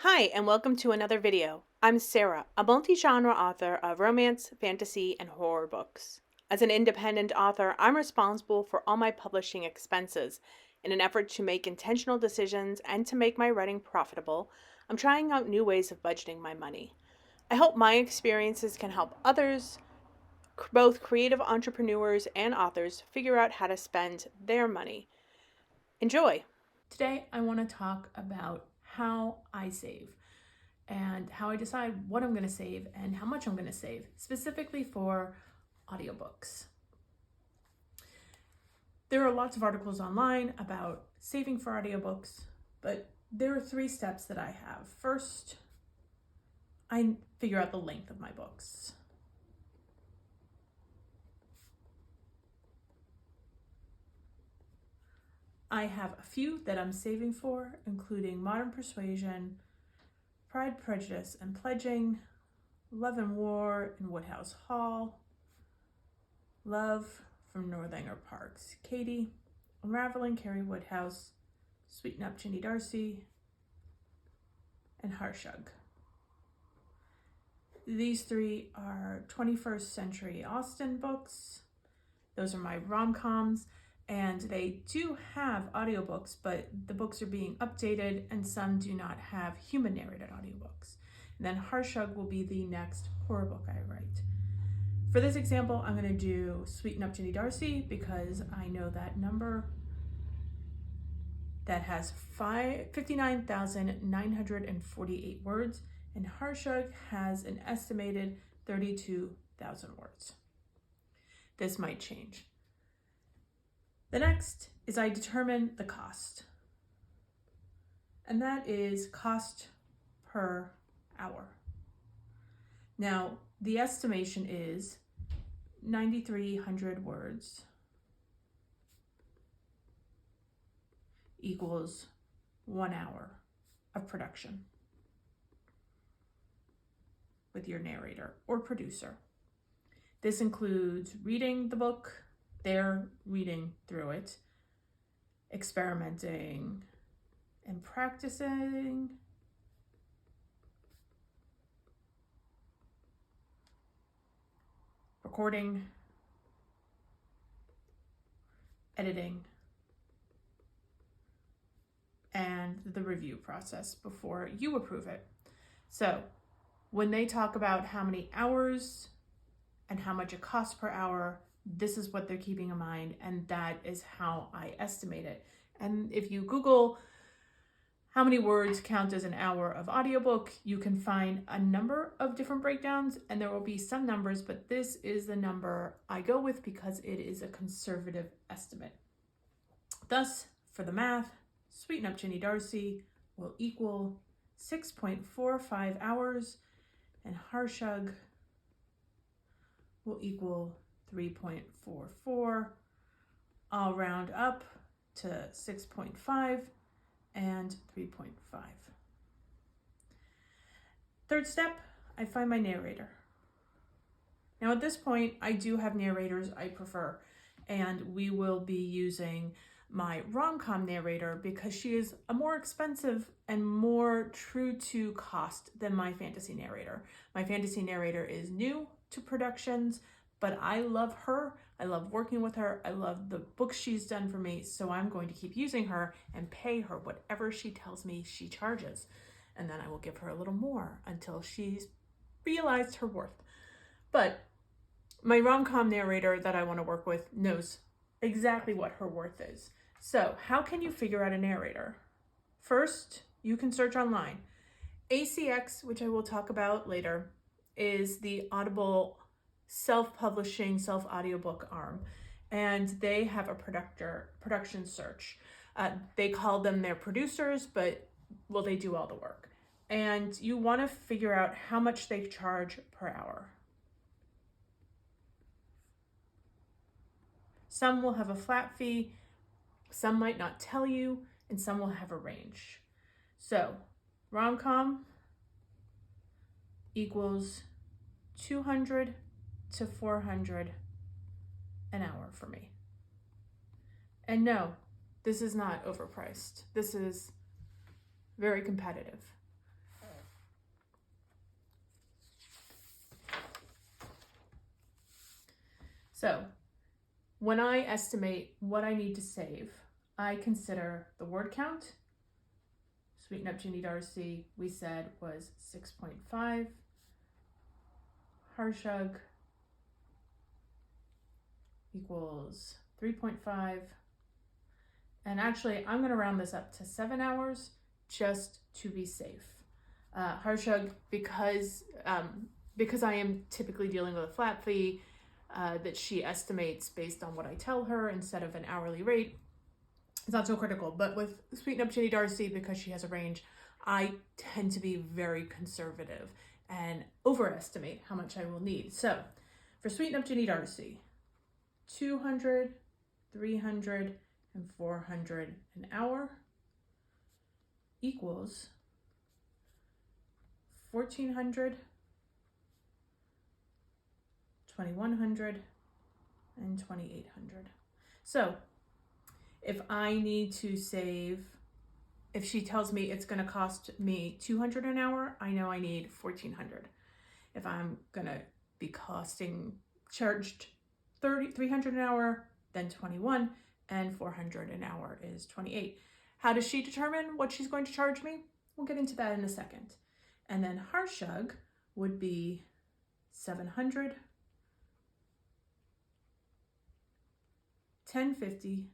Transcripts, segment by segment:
Hi, and welcome to another video. I'm Sarah, a multi-genre author of romance, fantasy, and horror books. As an independent author, I'm responsible for all my publishing expenses. In an effort to make intentional decisions and to make my writing profitable, I'm trying out new ways of budgeting my money. I hope my experiences can help others, both creative entrepreneurs and authors, figure out how to spend their money. Enjoy! Today, I want to talk about how I save and how I decide what I'm going to save and how much I'm going to save, specifically for audiobooks. There are lots of articles online about saving for audiobooks, but there are 3 steps that I have. First, I figure out the length of my books. I have a few that I'm saving for, including Modern Persuasion, Pride, Prejudice, and Pledging, Love and War in Woodhouse Hall, Love from Northanger Park's Katie, Unraveling Carrie Woodhouse, Sweeten Up Ginny Darcy, and Harshug. These 3 are 21st Century Austen books. Those are my rom-coms, and they do have audiobooks, but the books are being updated and some do not have human narrated audiobooks. And then Harshug will be the next horror book I write. For this example, I'm going to do Sweeten Up Ginny Darcy because I know that number that has 59,948 words, and Harshug has an estimated 32,000 words. This might change. The next is I determine the cost, and that is cost per hour. Now, the estimation is 9,300 words equals 1 hour of production with your narrator or producer. This includes reading the book, their reading through it, experimenting and practicing, recording, editing, and the review process before you approve it. So when they talk about how many hours and how much it costs per hour, this is what they're keeping in mind, and that is how I estimate it. And if you Google how many words count as an hour of audiobook, you can find a number of different breakdowns, and there will be some numbers, but this is the number I go with because it is a conservative estimate. Thus, for the math, Sweeten Up Ginny Darcy will equal 6.45 hours, and Harshug will equal 3.44. I'll round up to 6.5 and 3.5. Third step, I find my narrator. Now at this point, I do have narrators I prefer, and we will be using my rom-com narrator because she is a more expensive and more true to cost than my fantasy narrator. My fantasy narrator is new to productions, but I love her. I love working with her. I love the books she's done for me, so I'm going to keep using her and pay her whatever she tells me she charges. And then I will give her a little more until she's realized her worth. But my rom-com narrator that I want to work with knows exactly what her worth is. So how can you figure out a narrator? First, you can search online. ACX, which I will talk about later, is the Audible self-publishing, self-audiobook arm, and they have a production search. They call them their producers, but well, they do all the work. And you want to figure out how much they charge per hour. Some will have a flat fee, some might not tell you, and some will have a range. So rom-com equals 200 to 400 an hour for me. And no, this is not overpriced. This is very competitive. So when I estimate what I need to save, I consider the word count. Sweeten Up Ginny Darcy, we said, was 6.5. Harshug equals 3.5. And actually, I'm going to round this up to 7 hours just to be safe. Harshug, because I am typically dealing with a flat fee that she estimates based on what I tell her instead of an hourly rate, it's not so critical. But with Sweeten Up Ginny Darcy, because she has a range, I tend to be very conservative and overestimate how much I will need. So for Sweeten Up Ginny Darcy, 200, 300, and 400 an hour equals 1,400, 2,100, and 2,800. So if I need to save, if she tells me it's going to cost me 200 an hour, I know I need 1,400. If I'm going to be charged 300 an hour, then 21, and 400 an hour is 28. How does she determine what she's going to charge me? We'll get into that in a second. And then Harshug would be 700, 1050,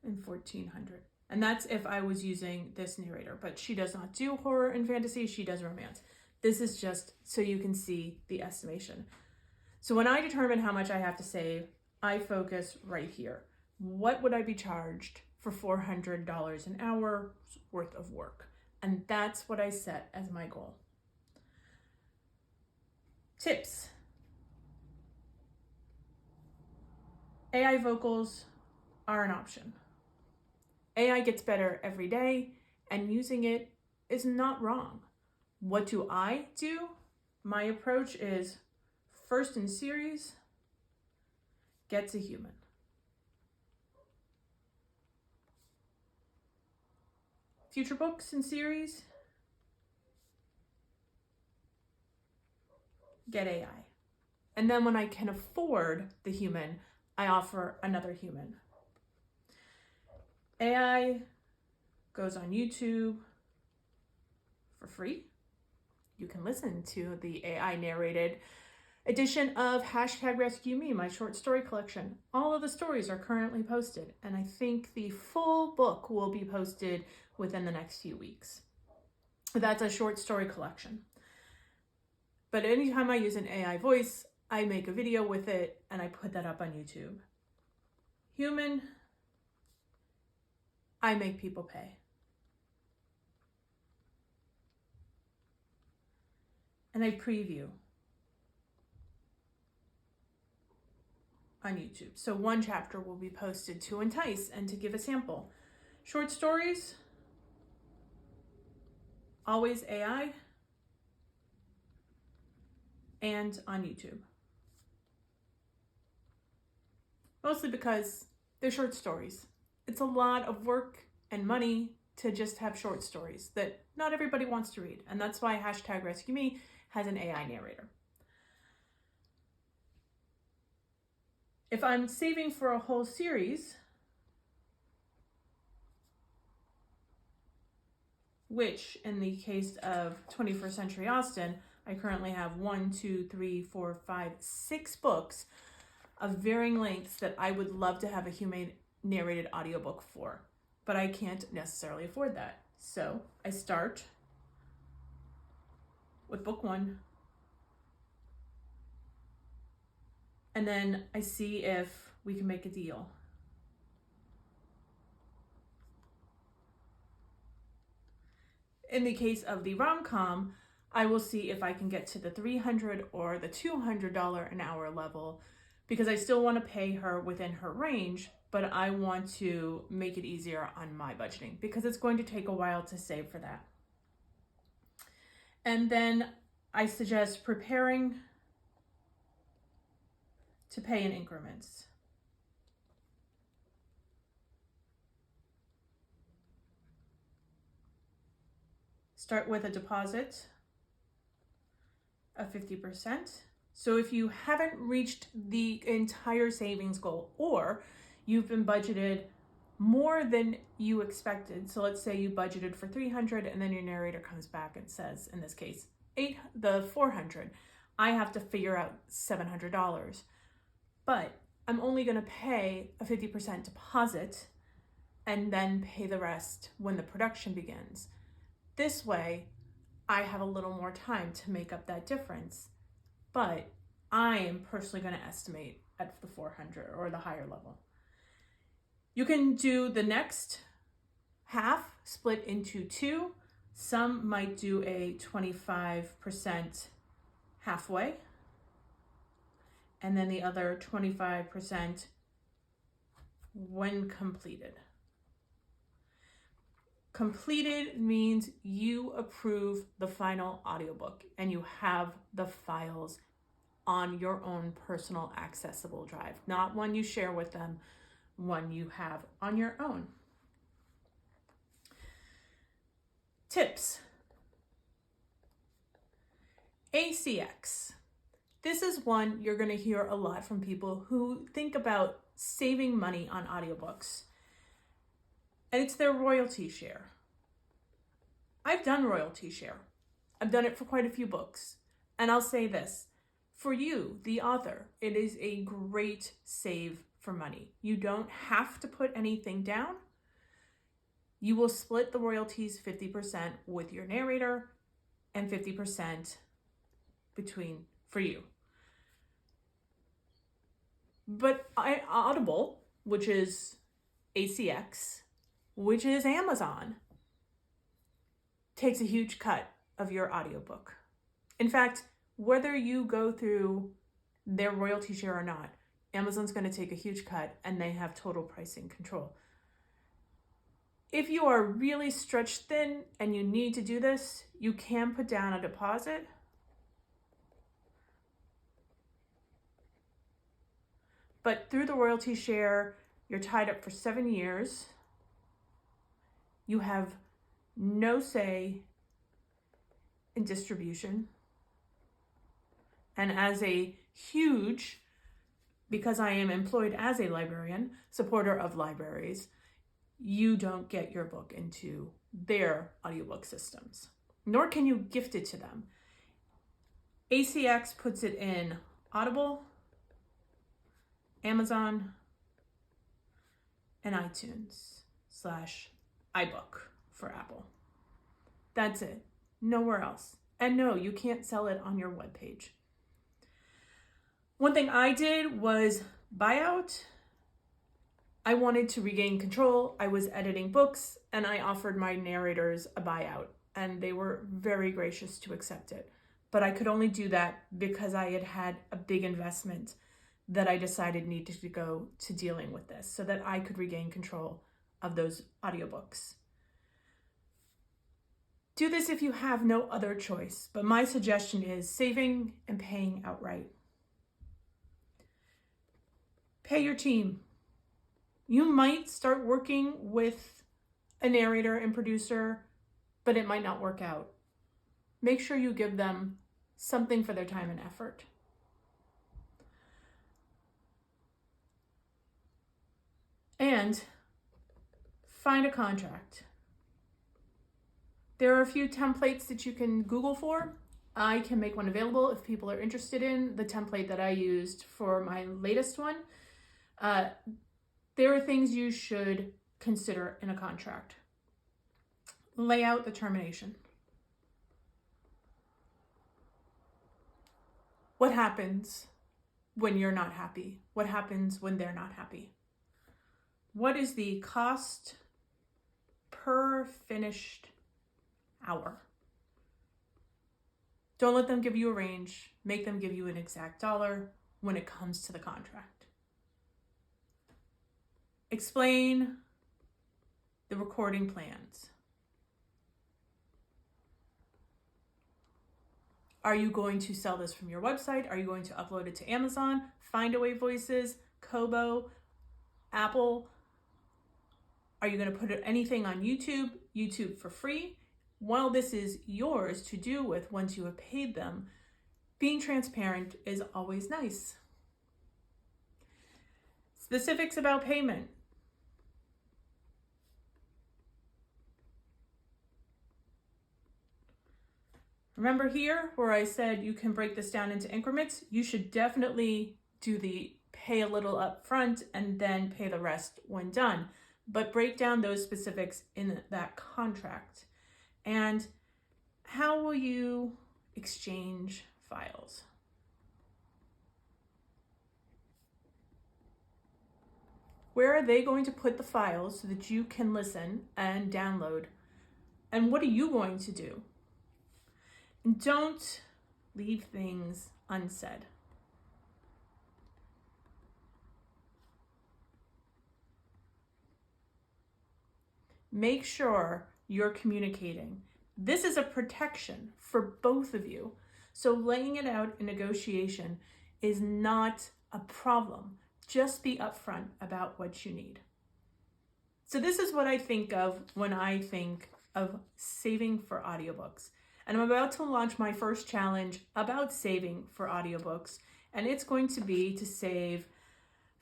and 1,400. And that's if I was using this narrator, but she does not do horror and fantasy, she does romance. This is just so you can see the estimation. So when I determine how much I have to save, I focus right here. What would I be charged for $400 an hour worth of work? And that's what I set as my goal. Tips. AI vocals are an option. AI gets better every day, and using it is not wrong. What do I do? My approach is first in series, gets a human. Future books and series, get AI. And then when I can afford the human, I offer another human. AI goes on YouTube for free. You can listen to the AI narrated edition of #RescueMe, my short story collection. All of the stories are currently posted, and I think the full book will be posted within the next few weeks. That's a short story collection. But anytime I use an AI voice, I make a video with it and I put that up on YouTube. Human, I make people pay. And I preview on YouTube. So one chapter will be posted to entice and to give a sample. Short stories, always AI, and on YouTube. Mostly because they're short stories. It's a lot of work and money to just have short stories that not everybody wants to read. And that's why #RescueMe has an AI narrator. If I'm saving for a whole series, which in the case of 21st Century Austen, I currently have 6 books of varying lengths that I would love to have a human narrated audiobook for, but I can't necessarily afford that. So I start with book 1, and then I see if we can make a deal. In the case of the rom-com, I will see if I can get to the $300 or the $200 an hour level, because I still want to pay her within her range, but I want to make it easier on my budgeting because it's going to take a while to save for that. And then I suggest preparing to pay in increments. Start with a deposit of 50%. So if you haven't reached the entire savings goal, or you've been budgeted more than you expected, so let's say you budgeted for 300 and then your narrator comes back and says, in this case, 400, I have to figure out $700. But I'm only going to pay a 50% deposit and then pay the rest when the production begins. This way, I have a little more time to make up that difference, but I am personally going to estimate at the 400 or the higher level. You can do the next half split into two. Some might do a 25% halfway, and then the other 25% when completed. Completed means you approve the final audiobook and you have the files on your own personal accessible drive, not one you share with them, one you have on your own. Tips. ACX. This is one you're going to hear a lot from people who think about saving money on audiobooks. And it's their royalty share. I've done royalty share. I've done it for quite a few books. And I'll say this, for you, the author, it is a great save for money. You don't have to put anything down. You will split the royalties 50% with your narrator and 50% for you. But Audible, which is ACX, which is Amazon, takes a huge cut of your audiobook. In fact, whether you go through their royalty share or not, Amazon's going to take a huge cut and they have total pricing control. If you are really stretched thin and you need to do this, you can put down a deposit. But through the royalty share, you're tied up for 7 years. You have no say in distribution. And as a huge, because I am employed as a librarian, supporter of libraries, you don't get your book into their audiobook systems, nor can you gift it to them. ACX puts it in Audible, Amazon, and iTunes / iBook for Apple. That's it. Nowhere else. And no, you can't sell it on your webpage. One thing I did was buyout. I wanted to regain control. I was editing books and I offered my narrators a buyout and they were very gracious to accept it. But I could only do that because I had had a big investment that I decided needed to go to dealing with this so that I could regain control of those audiobooks. Do this if you have no other choice, but my suggestion is saving and paying outright. Pay your team. You might start working with a narrator and producer, but it might not work out. Make sure you give them something for their time and effort. And find a contract. There are a few templates that you can Google for. I can make one available if people are interested in the template that I used for my latest one. There are things you should consider in a contract. Lay out the termination. What happens when you're not happy? What happens when they're not happy? What is the cost per finished hour? Don't let them give you a range. Make them give you an exact dollar when it comes to the contract. Explain the recording plans. Are you going to sell this from your website? Are you going to upload it to Amazon, Findaway Voices, Kobo, Apple? Are you going to put anything on YouTube? YouTube for free? While this is yours to do with once you have paid them, being transparent is always nice. Specifics about payment. Remember here where I said you can break this down into increments? You should definitely do the pay a little up front and then pay the rest when done. But break down those specifics in that contract. And how will you exchange files? Where are they going to put the files so that you can listen and download? And what are you going to do? And don't leave things unsaid. Make sure you're communicating. This is a protection for both of you. So laying it out in negotiation is not a problem. Just be upfront about what you need. So this is what I think of when I think of saving for audiobooks. And I'm about to launch my first challenge about saving for audiobooks. And it's going to be to save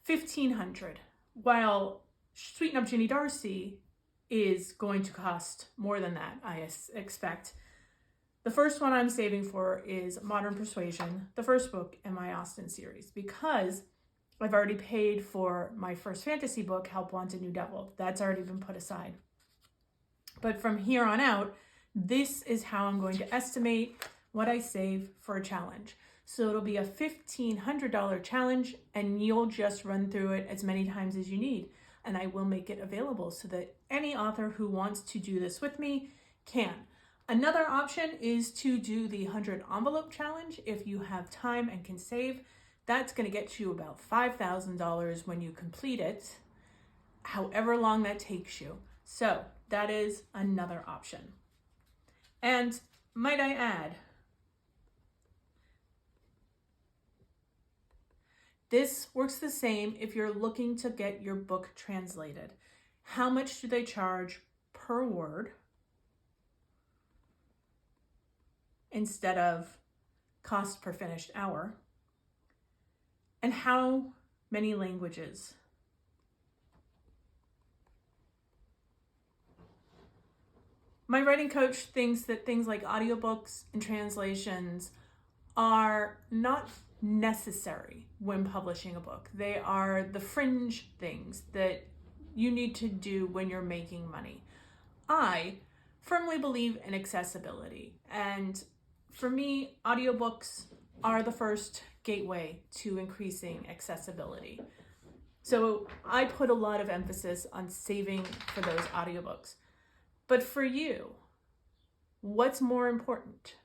$1,500. While Sweeten Up Ginny Darcy is going to cost more than that, I expect. The first one I'm saving for is Modern Persuasion, the first book in my Austen series, because I've already paid for my first fantasy book, Help Wanted New Devil. That's already been put aside. But from here on out, this is how I'm going to estimate what I save for a challenge. So it'll be a $1,500 challenge, and you'll just run through it as many times as you need. And I will make it available so that any author who wants to do this with me can. Another option is to do the 100 envelope challenge if you have time and can save. That's going to get you about $5,000 when you complete it, however long that takes you. So that is another option. And might I add, this works the same if you're looking to get your book translated. How much do they charge per word instead of cost per finished hour? And how many languages? My writing coach thinks that things like audiobooks and translations are not necessary when publishing a book. They are the fringe things that you need to do when you're making money. I firmly believe in accessibility, and for me, audiobooks are the first gateway to increasing accessibility. So I put a lot of emphasis on saving for those audiobooks. But for you, what's more important?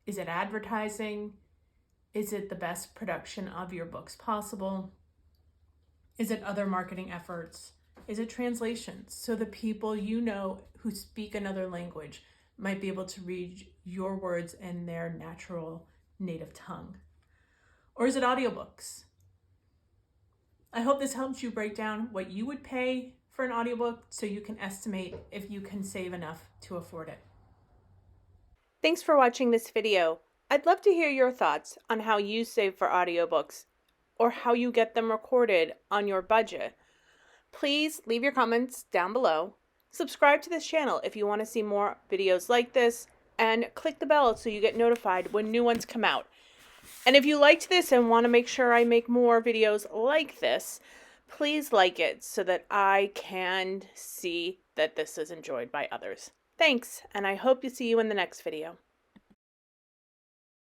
Is it advertising? Is it the best production of your books possible? Is it other marketing efforts? Is it translations? So the people you know who speak another language might be able to read your words in their natural native tongue. Or is it audiobooks? I hope this helps you break down what you would pay for an audiobook so you can estimate if you can save enough to afford it. Thanks for watching this video. I'd love to hear your thoughts on how you save for audiobooks or how you get them recorded on your budget. Please leave your comments down below. Subscribe to this channel if you want to see more videos like this, and click the bell so you get notified when new ones come out. And if you liked this and want to make sure I make more videos like this, please like it so that I can see that this is enjoyed by others. Thanks, and I hope to see you in the next video.